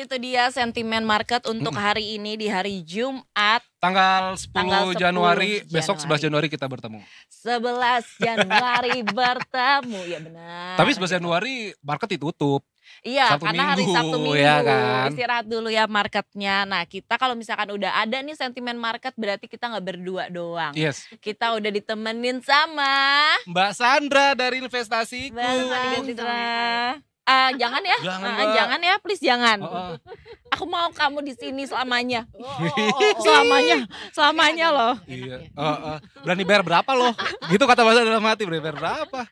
itu dia sentimen market untuk hari ini di hari Jumat. Tanggal 10 Januari, besok 11 Januari. Januari kita bertemu. 11 Januari bertemu, ya benar. Tapi 11 Januari market ditutup. Iya, Sabtu karena hari Minggu, Sabtu Minggu, ya kan? istirahat dulu ya marketnya. Nah kita kalau misalkan udah ada nih sentimen market berarti kita nggak berdua doang. Yes. Kita udah ditemenin sama Mbak Sandra dari investasiku. Mbak Sandra. Jangan ya, Jangan, Mbak. jangan ya, please jangan. Aku mau kamu di sini selamanya. Selamanya loh. Iya. Berani bayar berapa loh? Gitu kata bahasa dalam hati, berani bayar berapa?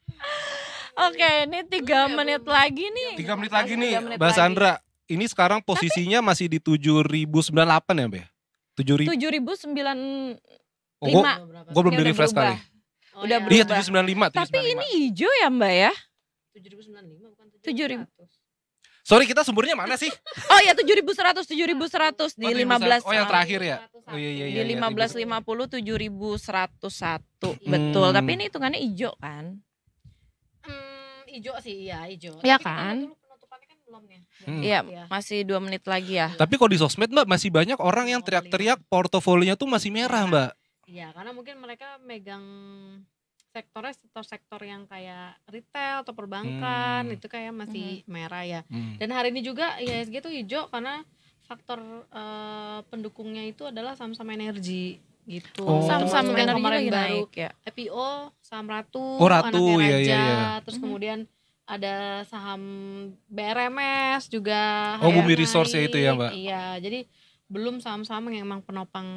Oke, ini 3 menit lagi nih. 3 menit lagi nih, 3 menit Mbak lagi. Sandra. Ini sekarang posisinya masih di 7.098 ya, Mbak? 7.000. 7.009. Oh, Lima. gue belum Ini di udah refresh berubah. kali. Udah Iya, berubah. 795. Tapi ini hijau ya Mbak ya? 7.095 bukan 7.000. 7.100. Sorry, kita sumbernya mana sih? Oh ya 7.100 di Oh, 15. Oh, yang terakhir ya? Oh iya. Di 1550 7.101. Betul, tapi ini hitungannya hijau kan? Ijo sih, iya ijo. Iya Tapi kan? dulu penutupannya kan belum ya. Iya, Iya. masih 2 menit lagi ya. Tapi kalau di sosmed, Mbak, masih banyak orang yang teriak-teriak portofolionya tuh masih merah, Mbak. Iya, karena mungkin mereka megang sektornya sektor-sektor yang kayak retail atau perbankan itu kayak masih merah ya. Dan hari ini juga IHSG tuh hijau karena faktor pendukungnya itu adalah saham-saham energi gitu. Oh. Saham-saham Termasuk yang energi kemarin lagi baru naik ya. IPO saham Ratu, Oh, Ratu, anaknya iya, Raja, iya. terus kemudian ada saham BRMS juga. Oh, Bumi naik. Resource ya itu ya, Mbak? Iya, jadi belum saham-saham yang emang penopang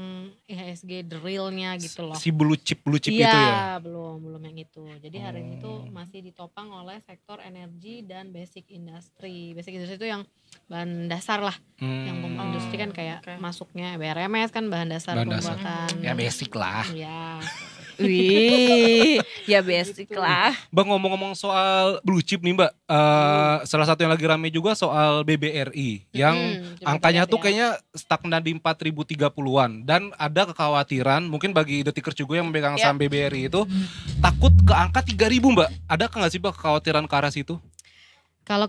IHSG the real-nya gitu loh. Si blue chip itu Iya, ya. belum yang itu. Jadi hari ini tuh masih ditopang oleh sektor energi dan basic industry. Basic industry itu yang bahan dasar lah. Yang industri kan kayak masuknya BRMS kan bahan dasar Bahan dasar. pembuatan. Ya basic lah. Iya. Wih, ya basic lah. Mbak, ngomong-ngomong soal blue chip nih, Mbak, salah satu yang lagi rame juga soal BBRI yang coba angkanya dilihat tuh ya. kayaknya stagnan di 4.030-an dan ada kekhawatiran mungkin bagi detikers juga yang memegang saham BBRI itu takut ke angka 3.000, Mbak. Ada nggak sih, Mbak, kekhawatiran ke arah situ? Kalau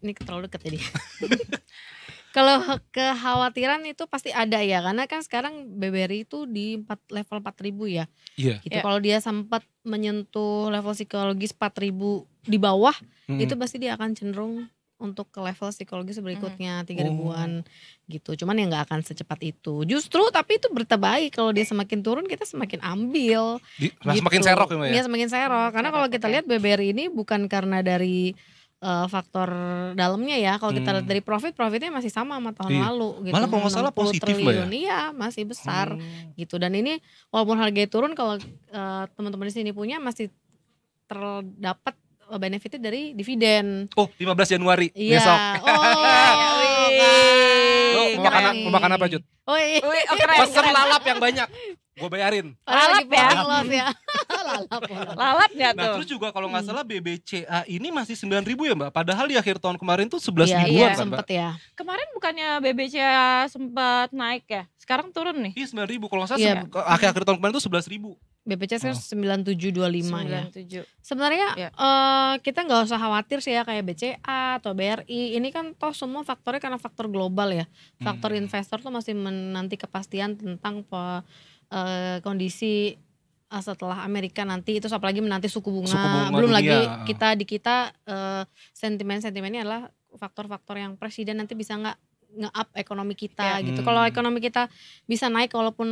ini terlalu dekat jadi. Kalau kekhawatiran itu pasti ada ya, karena kan sekarang BBRI itu di level 4.000 ya. Iya. Gitu. Ya. Kalau dia sempat menyentuh level psikologis 4.000 di bawah, itu pasti dia akan cenderung untuk ke level psikologis berikutnya 3.000-an gitu. Cuman ya nggak akan secepat itu. Justru tapi itu berita baik, kalau dia semakin turun kita semakin ambil. Semakin serok ya, Mbak ya? Iya, semakin serok. Karena kalau kita lihat BBRI ini bukan karena dari faktor dalamnya ya. Kalau kita lihat dari profitnya masih sama tahun lalu gitu. Malah kalau nggak salah 60 positif, Mbak ya? triliun. Iya, masih besar gitu. Dan ini walaupun harganya turun, kalau teman-teman di sini punya masih terdapat benefitnya dari dividen. Oh, 15 Januari Iya. besok. Oh, Lo mau makan apa, Jut? Oh, iya. Pesen lalap yang banyak. Gue bayarin. Lalap ya? Lalap nggak Nah, tuh? terus juga kalau nggak salah BBCA ini masih 9.000 ya, Mbak. Padahal di akhir tahun kemarin tuh 11 Iya, ribuan kan, Mbak. sempet ya. Kemarin bukannya BBCA sempat naik ya? Sekarang turun nih. Iya, 9.000. Kalau nggak salah Iya. akhir tahun kemarin tuh 11.000. BPC sekarang 9725 ya. 97. Sebenarnya Ya. kita nggak usah khawatir sih ya kayak BCA atau BRI. Ini kan toh semua faktornya karena faktor global ya. Faktor investor tuh masih menanti kepastian tentang kondisi setelah Amerika nanti. Itu apalagi menanti suku bunga. Belum dunia. lagi kita sentimennya adalah faktor-faktor yang presiden nanti bisa nge-up ekonomi kita gitu. Kalau ekonomi kita bisa naik walaupun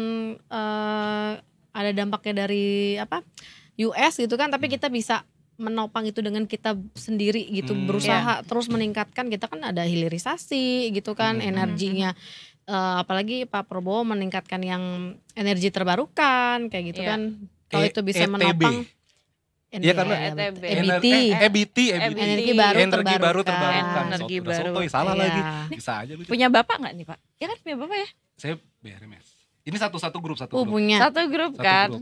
ada dampaknya dari US gitu kan, tapi kita bisa menopang itu dengan kita sendiri gitu, berusaha terus meningkatkan. Kita kan ada hilirisasi gitu kan, energinya, apalagi Pak Prabowo meningkatkan yang energi terbarukan kayak gitu kan. Kalau itu bisa menopang Iya, karena EBT energi baru terbarukan. Energi baru. Sotoy, salah lagi. Bisa aja lu. Punya bapak nggak nih Pak? Ya kan punya bapak ya? Saya BRMS. Ini satu grup. Punya. Satu grup kan?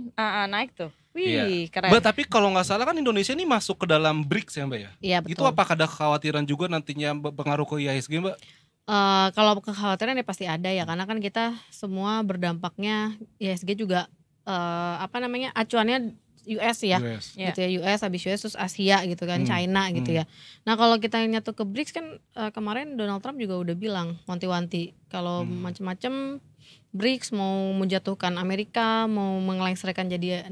Naik tuh. Wih, keren. Mbak, tapi kalau nggak salah kan Indonesia ini masuk ke dalam BRICS ya, Mbak ya? Iya, betul. Itu apakah ada kekhawatiran juga nantinya pengaruh ke IHSG, Mbak? Kalau kekhawatiran ya pasti ada ya, karena kan kita semua berdampaknya IHSG juga acuannya US ya. US. Ya. Gitu ya, US habis US terus Asia gitu kan, China gitu ya. Nah kalau kita nyatu ke BRICS kan kemarin Donald Trump juga udah bilang wanti-wanti kalau macam-macam BRICS mau menjatuhkan Amerika, mau mengelengsarkan jadi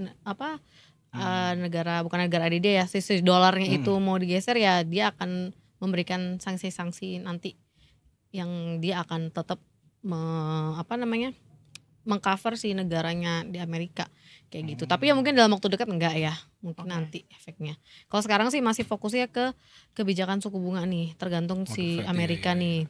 negara, bukan negara ADD ya, sisi dolarnya itu mau digeser ya, dia akan memberikan sanksi-sanksi nanti yang dia akan tetap mengcover si negaranya di Amerika kayak gitu. Tapi ya mungkin dalam waktu dekat enggak ya, mungkin nanti efeknya. Kalau sekarang sih masih fokusnya ke kebijakan suku bunga nih, tergantung si Fed, Amerika iya. nih.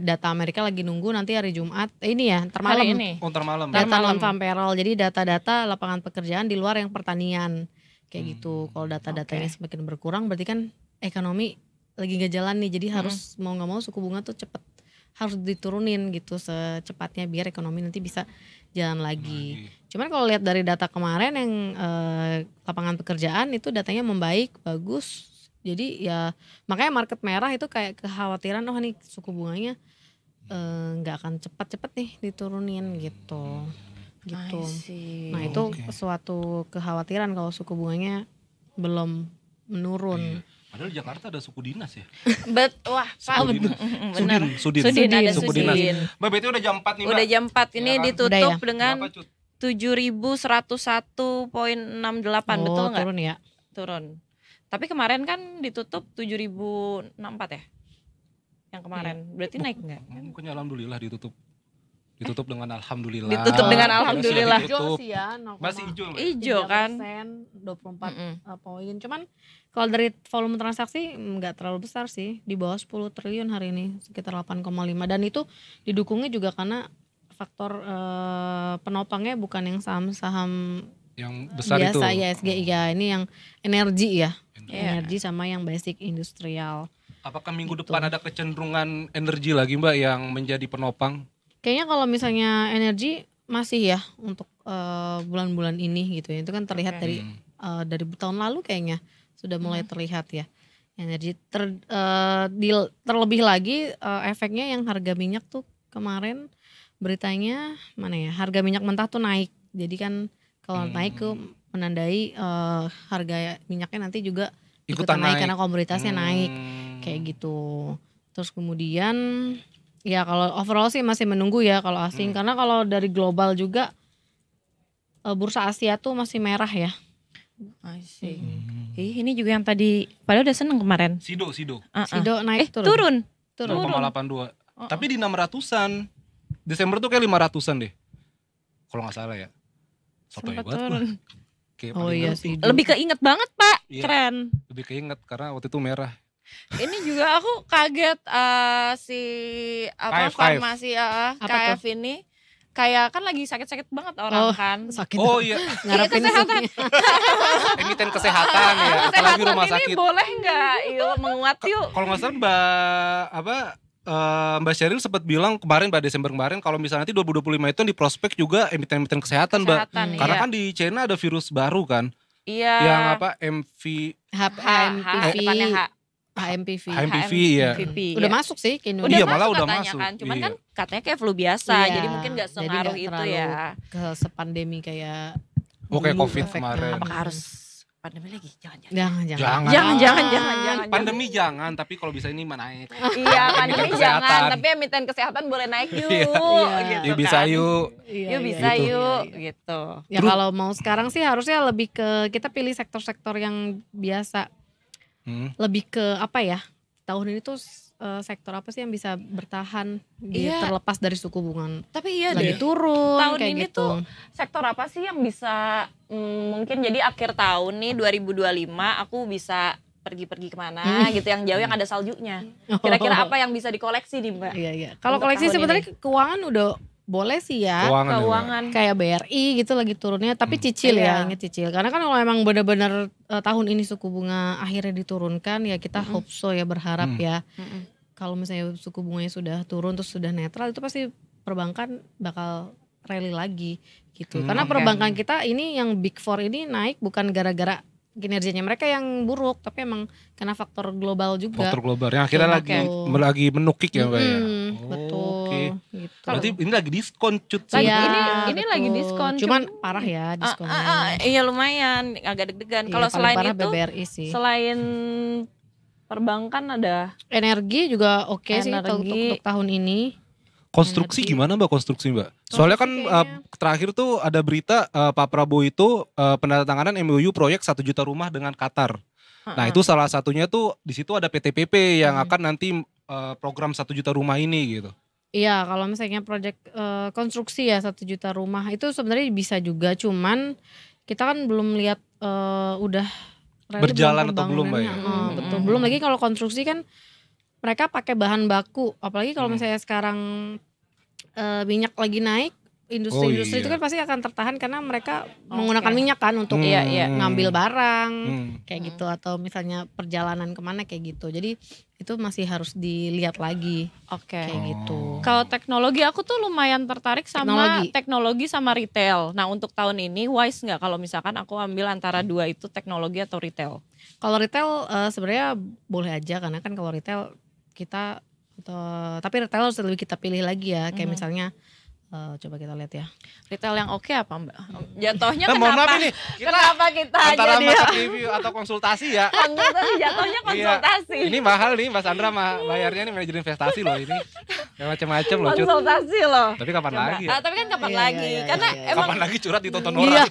Data Amerika lagi nunggu nanti hari Jumat, ini ya ntar malam. Hari ini. Ntar malam. Data malam. non-farm payroll, jadi data-data lapangan pekerjaan di luar yang pertanian kayak gitu. Kalau data-datanya semakin berkurang berarti kan ekonomi lagi gak jalan nih, jadi harus mau nggak mau suku bunga tuh cepet harus diturunin gitu secepatnya biar ekonomi nanti bisa jalan lagi. Cuman kalau lihat dari data kemarin yang lapangan pekerjaan itu datanya membaik, bagus. Jadi ya makanya market merah itu kayak kekhawatiran nih suku bunganya nggak akan cepat-cepat nih diturunin gitu. Gitu. Nah itu suatu kekhawatiran kalau suku bunganya belum menurun. Padahal di Jakarta ada suku dinas ya. Wah, Pak. Suku dinas. Benar. Sudin. Sudin, ada Suku Sudin. dinas. Mbak Betty udah jam 4 nih Mbak. Udah jam 4 ini Iya kan? ditutup Udah ya? dengan Berapa, Cut? 7.101.68 betul nggak? Turun ya. Turun. Tapi kemarin kan ditutup 7.064 ya? Yang kemarin. Berarti naik nggak? Bukannya alhamdulillah ditutup. Ditutup dengan alhamdulillah. Ditutup dengan Kira-kira alhamdulillah. ditutup. Hijau sih ya, Masih hijau Mbak? Hijau kan? 24 poin. Cuman kalau dari volume transaksi nggak terlalu besar sih, di bawah 10 triliun hari ini, sekitar 8,5, dan itu didukungnya juga karena faktor penopangnya bukan yang saham-saham Yang besar biasa itu. ya SGI ya, ini yang energi ya. Iya. Energi sama yang basic industrial. Apakah minggu depan ada kecenderungan energi lagi Mbak yang menjadi penopang? Kayaknya kalau misalnya energi masih ya untuk bulan-bulan ini gitu ya. Itu kan terlihat dari tahun lalu kayaknya sudah mulai terlihat ya. Energi terlebih lagi efeknya yang harga minyak tuh kemarin beritanya mana ya? Harga minyak mentah tuh naik. Jadi kan kalau naik tuh menandai harga minyaknya nanti juga ikutan naik karena komoditasnya naik kayak gitu. Terus kemudian ya kalau overall sih masih menunggu ya kalau asing, karena kalau dari global juga bursa Asia tuh masih merah ya. Ini juga yang tadi padahal udah seneng kemarin. Sido. Sido naik Turun. 0,82. Tapi di 600-an. Desember tuh kayak 500-an deh. Kalau nggak salah ya. Sotoy Sempat banget turun. lah. Kayak Oh paling iya ngerti. Sido. Lebih keinget banget Pak. Iya. Keren. Lebih keinget karena waktu itu merah. Ini juga aku kaget si KF. farmasi Apa KF ini kayak kan lagi sakit-sakit banget orang kan. Sakit. Oh iya. Ngarepin kesehatan. Emiten kesehatan ya. Apalagi rumah Kesehatan sakit. ini boleh nggak? Yuk menguat yuk. Kalau nggak salah Mbak Sheryl sempat bilang kemarin Desember kemarin kalau misalnya nanti 2025 itu di prospek juga emiten-emiten kesehatan Mbak. Kesehatan, Karena iya. kan di China ada virus baru kan. Iya. Yang depannya H. HMPV ya. HMPV, udah ya. masuk sih ke Udah Indonesia. Iya, malah masuk udah katanya masuk. kan. Cuman Iya. kan katanya kayak flu biasa. Iya, Jadi mungkin gak jadi sengaruh nggak itu terlalu ya. ke sepandemi kayak Kayak dulu COVID efeknya. kemarin. Apakah harus pandemi lagi? Jangan-jangan. Jangan. Pandemi jangan, tapi kalau bisa ini naik. Iya, pandemi Emiten jangan, kesehatan. tapi emiten kesehatan boleh naik yuk. Iya. Gitu Ya bisa kan. yuk. Iya, Yuk bisa gitu. yuk gitu. Ya kalau mau sekarang sih harusnya lebih ke kita pilih sektor-sektor yang biasa. Lebih ke apa ya? Tahun ini tuh sektor apa sih yang bisa bertahan Iya. terlepas dari suku bunga Tapi iya lagi deh. turun Tahun kayak ini gitu. tuh sektor apa sih yang bisa mungkin jadi akhir tahun nih 2025 aku bisa pergi-pergi kemana gitu yang jauh yang ada saljunya. Kira-kira apa yang bisa dikoleksi nih Mbak? Iya iya. Kalau Untuk koleksi tahun sebenarnya keuangan udah boleh sih ya. Keuangan. Kayak BRI gitu lagi turunnya, tapi cicil ya, Iya. inget cicil. Karena kan kalau emang benar-benar tahun ini suku bunga akhirnya diturunkan ya kita hope so ya, berharap ya. Kalau misalnya suku bunganya sudah turun terus sudah netral itu pasti perbankan bakal rally lagi gitu. Karena perbankan kita ini yang Big Four ini naik bukan gara-gara kinerjanya mereka yang buruk, tapi emang karena faktor global juga. Faktor global yang akhirnya Iya, lagi menukik ya Mbak ya. Betul. Oke. Gitu. Berarti ini lagi diskon cut. Lagi- Iya, ini lagi betul. diskon, Cuman parah ya diskonnya. Iya lumayan, agak deg-degan. Iya, Kalau paling selain parah itu, BBRI sih. selain perbankan ada Energi juga oke sih Energi. untuk tahun ini. Konstruksi Energi. gimana Mbak konstruksi Mbak? Soalnya kan Konstruksi terakhir tuh ada berita Pak Prabowo itu penandatanganan MOU proyek 1 juta rumah dengan Qatar. Nah itu salah satunya tuh di situ ada PTPP yang akan nanti program 1 juta rumah ini gitu. Iya, kalau misalnya proyek konstruksi ya 1 juta rumah itu sebenarnya bisa juga, cuman kita kan belum lihat udah realnya Berjalan atau belum, Mbak, ya? pembangunannya. Betul. Belum lagi kalau konstruksi kan mereka pakai bahan baku, apalagi kalau misalnya sekarang minyak lagi naik, industri-industri iya. itu kan pasti akan tertahan karena mereka menggunakan minyak kan untuk Iya. ngambil barang Hmm. kayak gitu, atau misalnya perjalanan kemana kayak gitu. Jadi itu masih harus dilihat lagi Oke. kayak gitu. Kalau teknologi aku tuh lumayan tertarik sama teknologi sama retail. Nah untuk tahun ini wise nggak kalau misalkan aku ambil antara dua itu teknologi atau retail? Kalau retail sebenarnya boleh aja, karena kan kalau retail kita tapi retail harus lebih kita pilih lagi ya, kayak misalnya coba kita lihat ya. Retail yang oke apa Mbak? Jatuhnya Mohon maaf kenapa? ini Kenapa kita antara jadi market review atau konsultasi ya. konsultasi jatuhnya konsultasi. Iya. Ini mahal nih Mas Andra bayarnya nih manajer investasi loh ini. Yang macam-macam loh cut. Konsultasi loh. Tapi kapan Coba. lagi ya? Tapi kan kapan Iya, lagi? iya, Karena iya. emang Kapan lagi curhat ditonton Iya. orang?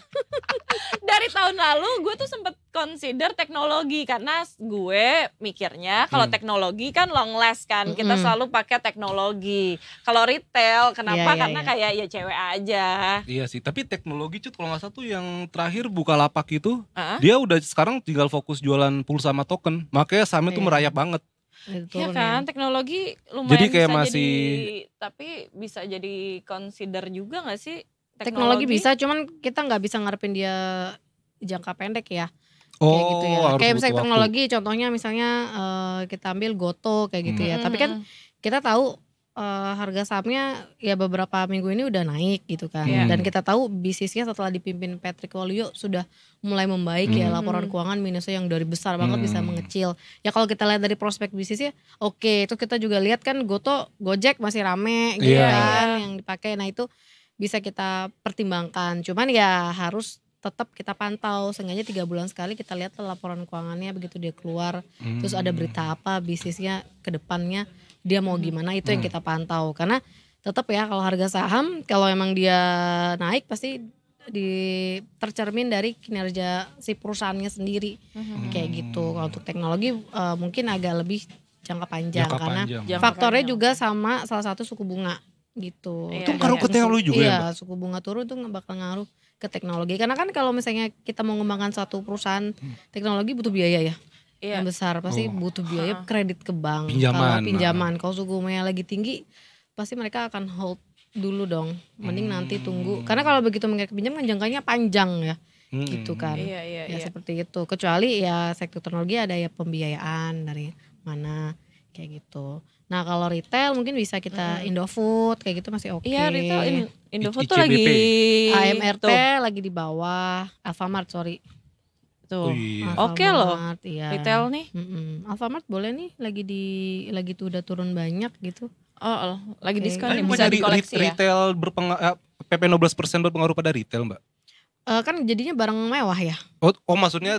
dari tahun lalu gue tuh sempet consider teknologi karena gue mikirnya kalau teknologi kan long last kan, kita selalu pakai teknologi. Kalau retail kenapa? Iya, Karena iya. kayak ya cewek aja. Iya sih, tapi teknologi cut kalau nggak salah tuh yang terakhir Bukalapak itu dia udah sekarang tinggal fokus jualan pulsa sama token. Makanya sahamnya tuh Iya. merayap banget. Itu Iya turun kan, ya. teknologi lumayan Jadi kayak bisa masih- tapi bisa jadi consider juga gak sih? Teknologi bisa, cuman kita nggak bisa ngarepin dia jangka pendek ya. Kayak gitu ya. harus Kayak butuh misalnya waktu. teknologi, contohnya misalnya kita ambil Goto kayak gitu ya. Tapi kan kita tahu harga sahamnya ya beberapa minggu ini udah naik gitu kan. Iya. Dan kita tahu bisnisnya setelah dipimpin Patrick Waluyo sudah mulai membaik ya, laporan keuangan minusnya yang dari besar banget bisa mengecil. Ya kalau kita lihat dari prospek bisnisnya oke, itu kita juga lihat kan Gojek masih rame gitu Iya. kan yang dipakai. Nah itu bisa kita pertimbangkan. Cuman ya harus tetap kita pantau, seenggaknya 3 bulan sekali kita lihat laporan keuangannya begitu dia keluar. Terus ada berita apa bisnisnya ke depannya dia mau gimana, itu yang kita pantau. Karena tetap ya kalau harga saham kalau emang dia naik pasti tercermin dari kinerja si perusahaannya sendiri. Kayak gitu. Kalau untuk teknologi mungkin agak lebih jangka panjang Jangka karena panjang. Jangka faktornya panjang, juga oke. sama salah satu suku bunga gitu. Iya, Itu ngaruh ke teknologi juga ya, Iya, Mbak? suku bunga turun tuh bakal ngaruh ke teknologi. Karena kan kalau misalnya kita mau mengembangkan suatu perusahaan teknologi butuh biaya ya. Iya. Yang besar pasti butuh biaya kredit ke bank. Pinjaman. Kalau pinjaman, kalau suku bunganya lagi tinggi pasti mereka akan hold dulu dong. Mending nanti tunggu. Karena kalau begitu mereka pinjam kan jangkanya panjang ya. Gitu kan. Iya, iya, Ya iya. seperti itu. Kecuali ya sektor teknologi ada ya pembiayaan dari mana kayak gitu. Nah kalau retail mungkin bisa kita Indofood kayak gitu masih oke. Iya, retail Indofood tuh ICBP. lagi AMRT tuh. lagi di bawah, Alfamart sorry. Tuh. Oh iya. Oke loh. Alfamart, iya. Retail nih. Alfamart boleh nih lagi tuh udah turun banyak gitu. Oh, lagi Oke. diskon Tapi nih, bukan bisa dari dikoleksi ya. retail PP 16% berpengaruh pada retail Mbak? Kan jadinya barang mewah ya. Oh maksudnya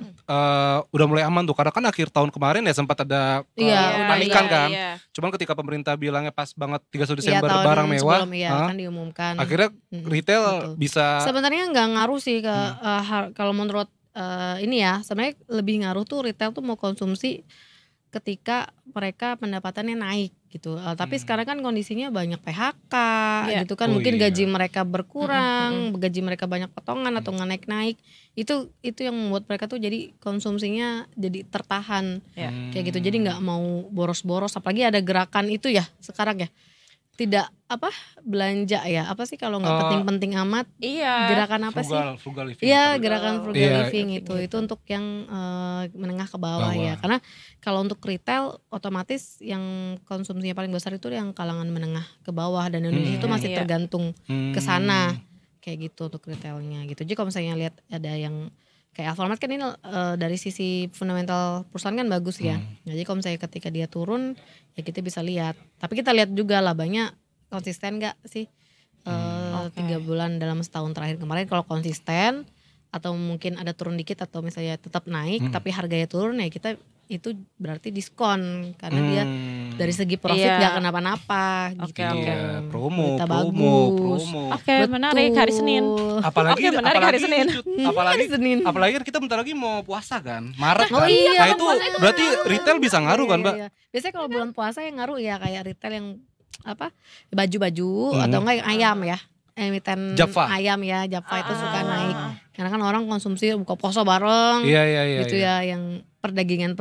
udah mulai aman tuh karena kan akhir tahun kemarin ya sempat ada Iya, panikan iya, kan. iya. Cuman ketika pemerintah bilangnya pas banget 31 Iya Desember tahun barang mewah, sebelum ya kan diumumkan. akhirnya retail betul. bisa Sebenarnya nggak ngaruh sih ke kalau menurut ini ya, sebenarnya lebih ngaruh tuh retail tuh mau konsumsi ketika mereka pendapatannya naik gitu. Tapi sekarang kan kondisinya banyak PHK Iya. gitu kan, Oh mungkin iya. gaji mereka berkurang, gaji mereka banyak potongan atau nggak naik-naik. Itu yang membuat mereka tuh jadi konsumsinya jadi tertahan Iya. kayak gitu. Jadi nggak mau boros-boros, apalagi ada gerakan itu ya sekarang ya. Tidak belanja ya. Apa sih kalau nggak penting-penting amat? Iya. Gerakan apa sih? frugal living. Iya, gerakan frugal Iya. living itu untuk yang menengah ke bawah ya. Karena kalau untuk retail otomatis yang konsumsinya paling besar itu yang kalangan menengah ke bawah, dan Indonesia itu masih Iya. tergantung ke sana kayak gitu untuk retailnya gitu. Jadi kalau misalnya lihat ada yang kayak Alfamart kan ini dari sisi fundamental perusahaan kan bagus ya. Jadi kalau misalnya ketika dia turun ya kita bisa lihat. Tapi kita lihat juga labanya konsisten nggak sih 3 bulan dalam setahun terakhir kemarin. Kalau konsisten atau mungkin ada turun dikit atau misalnya tetap naik tapi harganya turun, ya kita itu berarti diskon karena dia dari segi profit nggak kenapa-napa gitu. Iya, promo. Oke, menarik hari Senin. Apalagi menarik hari Senin. Apalagi kan kita bentar lagi mau puasa kan, Maret Oh kan. iya, Nah itu berarti retail bisa ngaruh kan, Mbak? Iya. Biasanya kalau bulan puasa yang ngaruh ya kayak retail yang apa baju-baju atau enggak yang ayam ya. Emiten Java. ayam ya, Java itu suka naik. Karena kan orang konsumsi buka puasa bareng. Iya. Gitu ya, yang perdagingan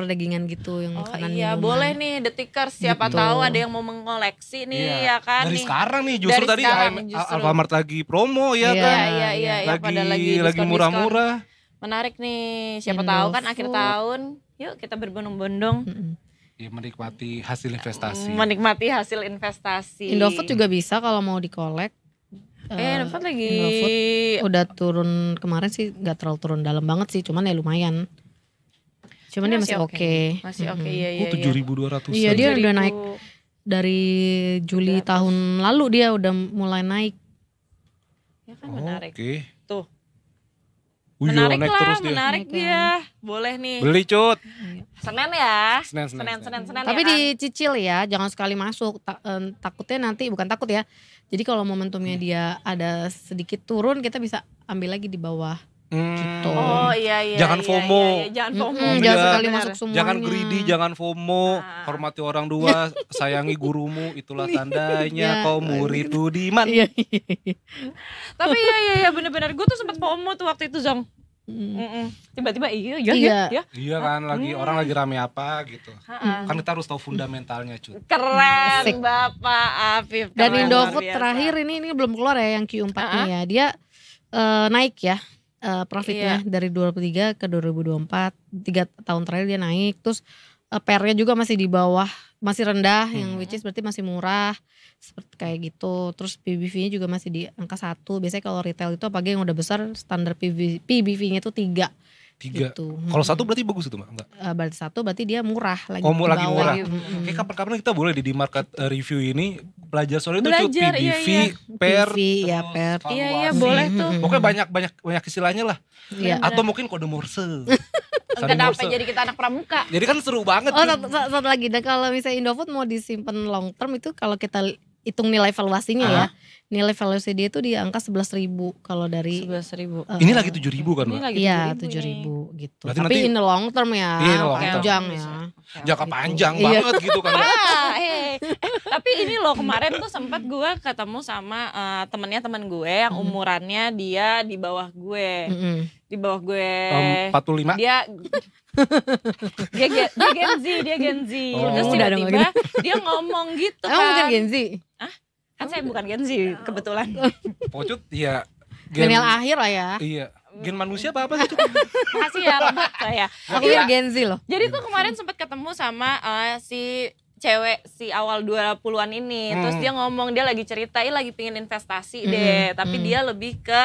gitu yang makanan Iya, minuman. boleh nih Detikers, siapa Gitu. tahu ada yang mau mengoleksi nih ya kan Dari nih. sekarang nih justru Dari tadi sekarang justru. Alfamart lagi promo ya Iya. kan. Iya, pada Lagi diskon-diskon. murah-murah. Menarik nih, siapa tahu kan akhir Indofood. tahun. Yuk kita berbondong-bondong Ya, menikmati hasil investasi. menikmati hasil investasi. Indofood juga bisa kalau mau dikolek. Indofood lagi Indofood udah turun kemarin sih, nggak terlalu turun dalam banget sih, cuman ya lumayan. Cuman dia masih oke. Masih oke, iya. 7.200. Iya, dia udah 7.000. naik dari Juli tahun lalu, dia udah mulai naik. Ya kan menarik. Oke. Tuh. Iya, Menarik naik lah, terus dia. menarik Naik dia. Boleh nih. Beli cut. Senin ya. Senin. Tapi ya kan? dicicil ya, jangan sekali masuk. Takutnya nanti, bukan takut ya. Jadi kalau momentumnya dia ada sedikit turun, kita bisa ambil lagi di bawah. Gitu. Oh iya. Jangan FOMO. Iya, jangan FOMO. Jangan Iya. sekali Benar. masuk semuanya. Jangan greedy, jangan FOMO, hormati orang tua, sayangi gurumu, itulah tandanya Iya. kau murid budiman. Iya. Tapi iya benar-benar gue tuh sempat FOMO tuh waktu itu Zong. Tiba-tiba iya. Iya kan, orang lagi rame apa gitu. Ha-ha. Kan kita harus tahu fundamentalnya, cut. Keren Asik. Bapak Afif. Dan keren, Indofood luar biasa. terakhir ini belum keluar ya yang Q4-nya ya. Dia naik ya profitnya dari 2023 ke 2024. 3 tahun terakhir dia naik. Terus PR-nya juga masih di bawah, masih rendah yang which is berarti masih murah. Seperti kayak gitu. Terus PBV-nya juga masih di angka 1. Biasanya kalau retail itu apalagi yang udah besar standar PBV-nya itu 3. 3. Gitu. Kalau 1 berarti bagus itu, Mbak? Enggak. Berarti 1 berarti dia murah lagi. Oh, di lagi bawah. murah. Mm-mm. Kayak kapan-kapan kita boleh di market review ini belajar soal itu, cut. Belajar, PBV, iya. PER, PV, ya, terus PER. Iya, valuasi. boleh tuh. Pokoknya banyak istilahnya lah. Iya. Atau mungkin kode Morse. Sandi Kenapa Morse. jadi kita anak pramuka? Jadi kan seru banget. Oh, Cut. satu lagi. Dan kalau misalnya Indofood mau disimpan long term itu kalau kita hitung nilai valuasinya ya. Nilai valuasi dia itu di angka 11.000 kalau dari 11.000. Ini lagi 7.000 kan, Mbak? iya 7.000 7.000 gitu. Berarti Tapi nanti- in the long term ya. Iya, in the long term. panjang ya. Jangka Gitu. panjang Iya. banget gitu kan. Tapi ini loh kemarin tuh sempat gue ketemu sama temen gue yang umurannya dia di bawah gue. Mm-mm. Di bawah gue. 45. Dia Gen Z. Oh. Terus Udah dong, tiba-tiba dia ngomong gitu Emang bukan kan. Gen Z? Kan saya bukan Gen Z kebetulan. Pocut ya. Milenial akhir lah ya. Iya. Gen manusia apa sih? Makasih ya lembat saya. Aku ya Gen Z loh. Jadi tuh kemarin sempat ketemu sama si cewek si awal 20-an ini. Terus dia ngomong dia lagi cerita, lagi pingin investasi deh. Tapi dia lebih ke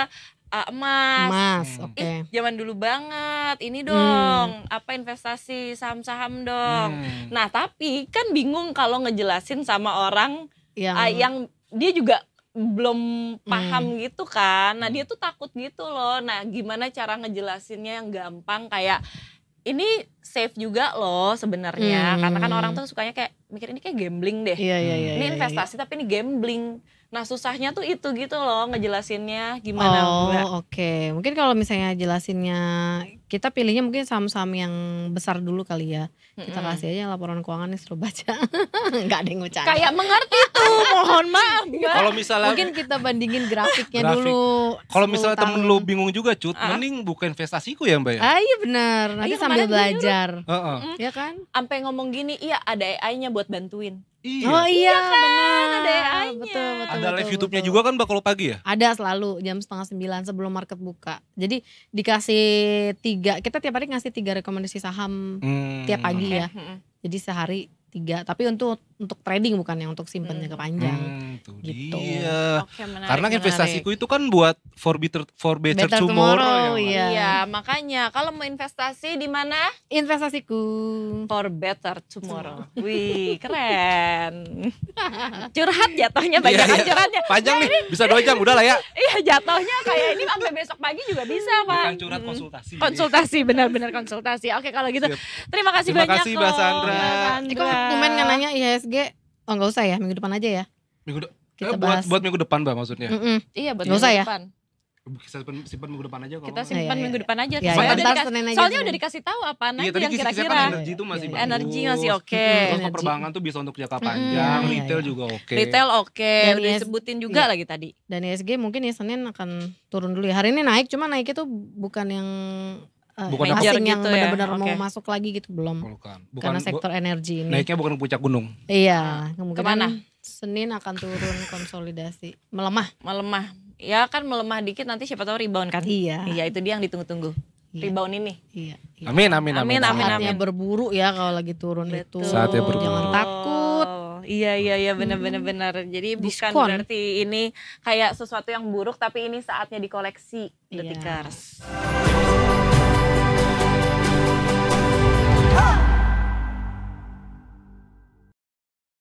emas. Mas, oke. Zaman dulu banget, ini dong, apa investasi saham-saham dong. Nah tapi kan bingung kalau ngejelasin sama orang yang dia juga belum paham gitu kan. Nah dia tuh takut gitu loh. Nah gimana cara ngejelasinnya yang gampang kayak ini safe juga loh sebenarnya. Karena kan orang tuh sukanya kayak mikir ini kayak gambling deh. Iya. Ini investasi tapi ini gambling. Nah susahnya tuh itu gitu loh ngejelasinnya gimana Mbak? Oke. Mungkin kalau misalnya jelasinnya kita pilihnya mungkin saham-saham yang besar dulu kali ya. Kita kasih aja laporan keuangannya suruh baca. Enggak ada yang bercanda. Kayak mengerti tuh, mohon maaf Mbak. Kalau misalnya Mungkin kita bandingin grafiknya Grafik. dulu. kalau 10 misalnya temen tahun. lu bingung juga, cut, mending buka investasiku ya, Mbak ya? Iya benar. Nanti Iya, sambil kemarin gue belajar. Heeh. Ya kan? Sampai ngomong gini, iya ada AI-nya buat bantuin. Iya. Oh iya benar. ada AI-nya. Betul. Ada live YouTube-nya juga kan, Mbak, kalau pagi ya? Ada selalu jam 8:30 sebelum market buka. Jadi dikasih 3, kita tiap hari ngasih 3 rekomendasi saham tiap pagi ya. Jadi sehari 3. Tapi untuk untuk trading bukan yang untuk simpen jangka panjang. Tuh Gitu. dia. Oke, menarik, Karena menarik. investasiku itu kan buat for better Better tomorrow, tomorrow, ya. iya. Iya, makanya kalau mau investasi di mana? Investasiku. For better tomorrow. Wih, keren. Curhat jatuhnya, banyak Iya, iya. curhatnya. Panjang nih, bisa 2 jam udah lah ya. Iya, jatuhnya kayak ini sampai besok pagi juga bisa, Pak. Bukan curhat, konsultasi. Konsultasi, benar-benar konsultasi. Oke, kalau gitu. Siap. Terima kasih Terima banyak kasih, loh, Mbak Sandra. Mbak Sandra. Kok tumben nggak nanya IHSG? Oh nggak usah ya, minggu depan aja ya. Kita bahas. Buat minggu depan Mbak maksudnya. Iya, buat Nggak usah minggu ya? depan. Kita simpan minggu depan aja kalau Kita nggak. simpan Iya, minggu iya. depan aja. Iya, Soalnya, iya. udah Ntar dikasih, Senin aja, soalnya Senin. udah dikasih tahu apa Iya nanti tadi yang kisi-kisi kira-kira. kan energi itu masih Iya, bagus. Energi masih oke. Terus Energi. kalau perbankan tuh bisa untuk jangka Iya, panjang, iya, retail iya. juga oke. Retail oke, Dan udah IS disebutin juga iya. lagi tadi. Dan IHSG mungkin ya Senin akan turun dulu ya. Hari ini naik, cuma naiknya tuh bukan yang Bukan major asing yang gitu ya, benar-benar oke. mau masuk lagi gitu belum. Bukan Karena sektor energi ini. naiknya bukan ke puncak gunung. Iya, kemungkinan Kemana? Senin akan turun konsolidasi, melemah. Melemah. Ya kan melemah dikit nanti siapa tahu rebound kan. Iya. Iya, itu dia yang ditunggu-tunggu. Iya. Rebound ini. Iya. iya. Amin amin Amin, amin. amin, Saatnya amin. berburu ya kalau lagi turun itu. Saatnya berburu. Jangan takut. Iya benar. Jadi bukan Diskon. berarti ini kayak sesuatu yang buruk tapi ini saatnya dikoleksi Iya. detikers.